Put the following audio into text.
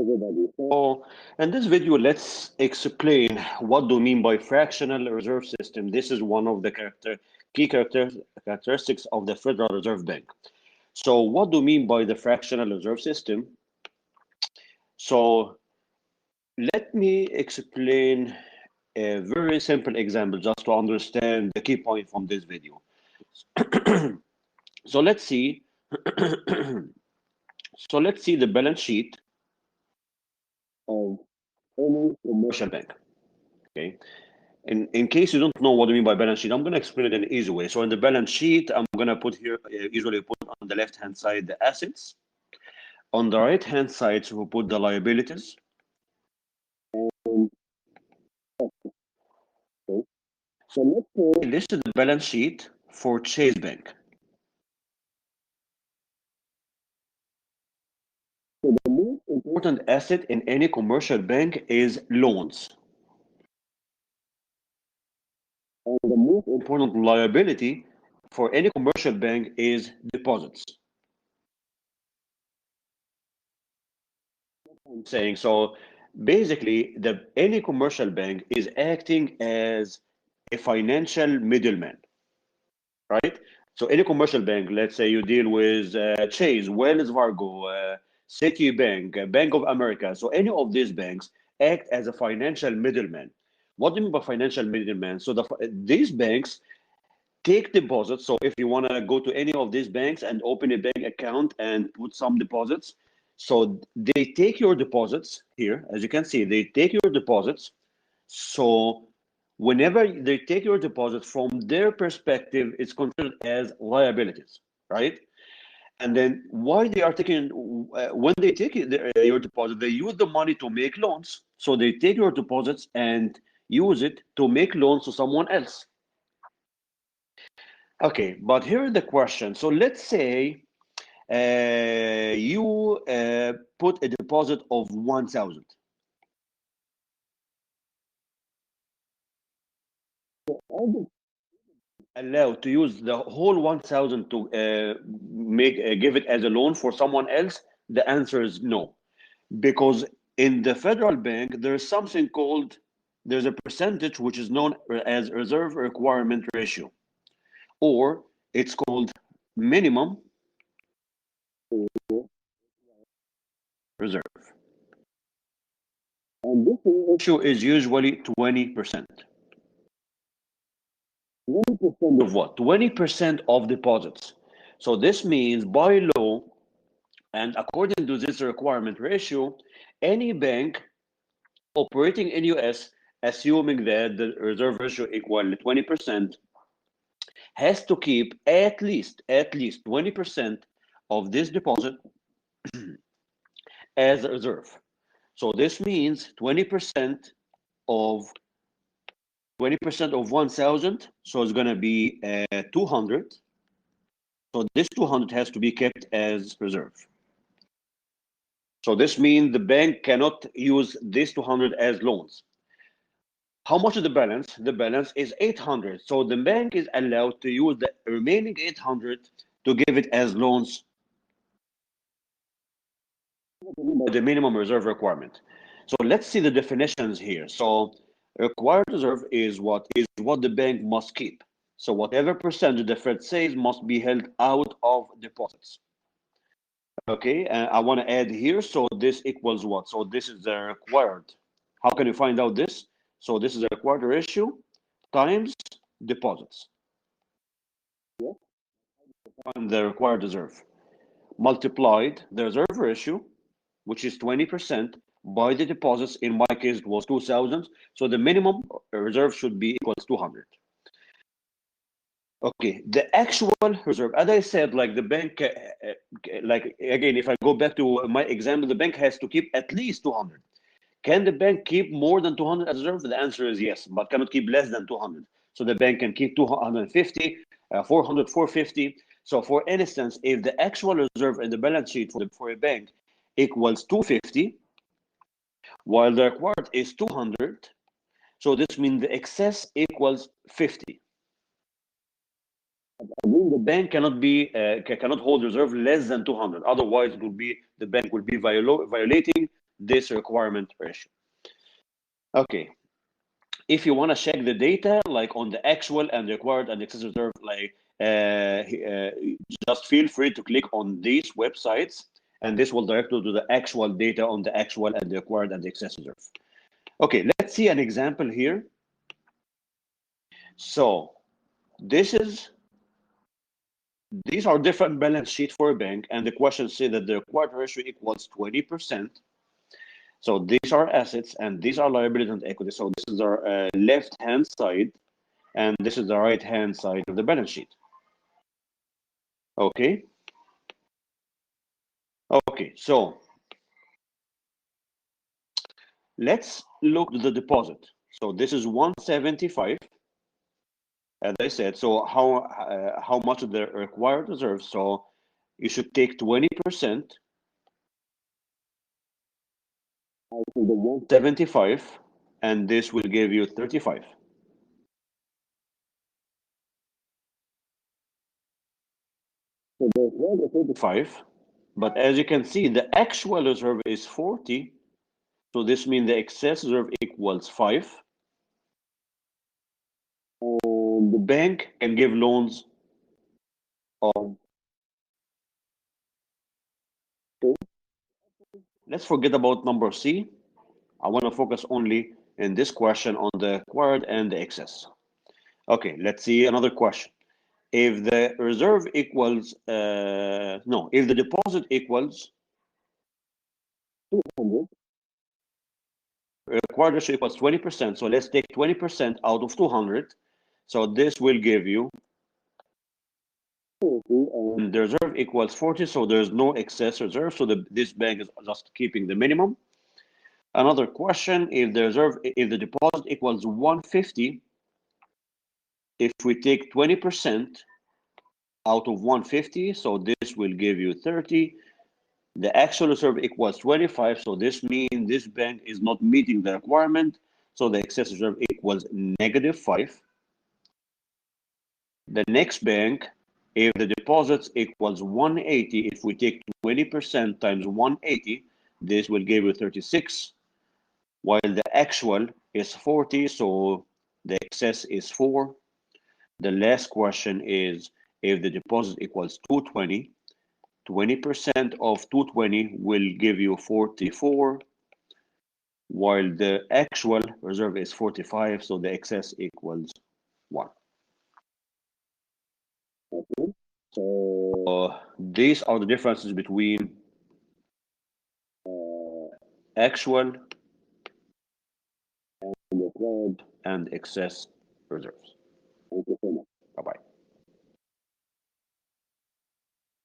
everybody. So in this video, let's explain what do we mean by fractional reserve system. This is one of the key characteristics of the Federal Reserve Bank. So what do we mean by the fractional reserve system? So let me explain a very simple example just to understand the key point from this video. So let's see. So let's see the balance sheet of any commercial bank. Okay. In case you don't know what I mean by balance sheet, I'm going to explain it in an easy way. So in the balance sheet, I'm going to put here, usually put on the left-hand side the assets. On the right-hand side, so we put the liabilities. Okay. So let's say this is the balance sheet for Chase Bank. So the most important asset in any commercial bank is loans. And the most important liability for any commercial bank is deposits. I'm saying so basically any commercial bank is acting as a financial middleman, right? So any commercial bank, let's say you deal with Chase, Wells Fargo, Citibank, Bank of America. So any of these banks act as a financial middleman. What do you mean by financial middleman? So these banks take deposits. So if you want to go to any of these banks and open a bank account and put some deposits, so they take your deposits here, as you can see, they take your deposits. So whenever they take your deposits, from their perspective, it's considered as liabilities, right? And then why they are taking, when they take your deposit, they use the money to make loans. So they take your deposits and use it to make loans to someone else. Okay, but here is the question. So let's say you put a deposit of 1,000. So are they allowed to use the whole 1,000 to give it as a loan for someone else? The answer is no, because in the federal bank there's something called, there's a percentage which is known as reserve requirement ratio, or it's called minimum reserve. And this ratio is usually 20%. 20% of what? 20% of deposits. So this means by law, and according to this requirement ratio, any bank operating in US, assuming that the reserve ratio equal to 20%, has to keep at least 20% of this deposit as a reserve. So this means 20% of 1,000, so it's going to be 200. So this 200 has to be kept as reserve. So this means the bank cannot use this 200 as loans. How much is the balance? The balance is 800. So the bank is allowed to use the remaining 800 to give it as loans, the minimum reserve requirement. So let's see the definitions here. So required reserve is what the bank must keep. So whatever percentage the Fed says must be held out of deposits. Okay, and I want to add here, so this equals what? So this is the required. How can you find out this? So this is the required ratio times deposits. Yeah. And the required reserve multiplied the reserve ratio, which is 20%, by the deposits. In my case, it was 2,000. So the minimum reserve should be equals 200. Okay, the actual reserve, as I said, like the bank, like again, if I go back to my example, the bank has to keep at least 200. Can the bank keep more than 200 as reserve? The answer is yes, but cannot keep less than 200. So the bank can keep 250, 400, 450. So for instance, if the actual reserve in the balance sheet for a bank equals 250, while the required is 200, so this means the excess equals 50. The bank cannot hold reserve less than 200. Otherwise, it will be the bank will be violating this requirement ratio. Okay. If you want to check the data, like on the actual and required and excess reserve, like just feel free to click on these websites, and this will direct you to the actual data on the actual and the required and the excess reserve. Okay, let's see an example here. So these are different balance sheet for a bank, and the question says that the required ratio equals 20%. So these are assets, and these are liabilities and equity. So this is our left-hand side, and this is the right-hand side of the balance sheet. Okay. Okay, so let's look at the deposit. So this is 175, as I said. So how much of the required reserve? So you should take 20% out of the 175, and this will give you 35. So there's 135, but as you can see, the actual reserve is 40. So this means the excess reserve equals 5. And the bank can give loans of. Let's forget about number C. I want to focus only in this question on the required and the excess. Okay, let's see another question. If the reserve equals, no, if the deposit equals 200, required ratio equals 20%. So let's take 20% out of 200. So this will give you 40, and the reserve equals 40. So there's no excess reserve. So this bank is just keeping the minimum. Another question, if the deposit equals 150, if we take 20% out of 150, so this will give you 30. The actual reserve equals 25, so this means this bank is not meeting the requirement, so the excess reserve equals -5. The next bank, if the deposits equals 180, if we take 20% times 180, this will give you 36, while the actual is 40, so the excess is 4. The last question is, if the deposit equals 220, 20% of 220 will give you 44, while the actual reserve is 45, so the excess equals 1. Okay. So these are the differences between actual and required and excess reserves. Thank you so much.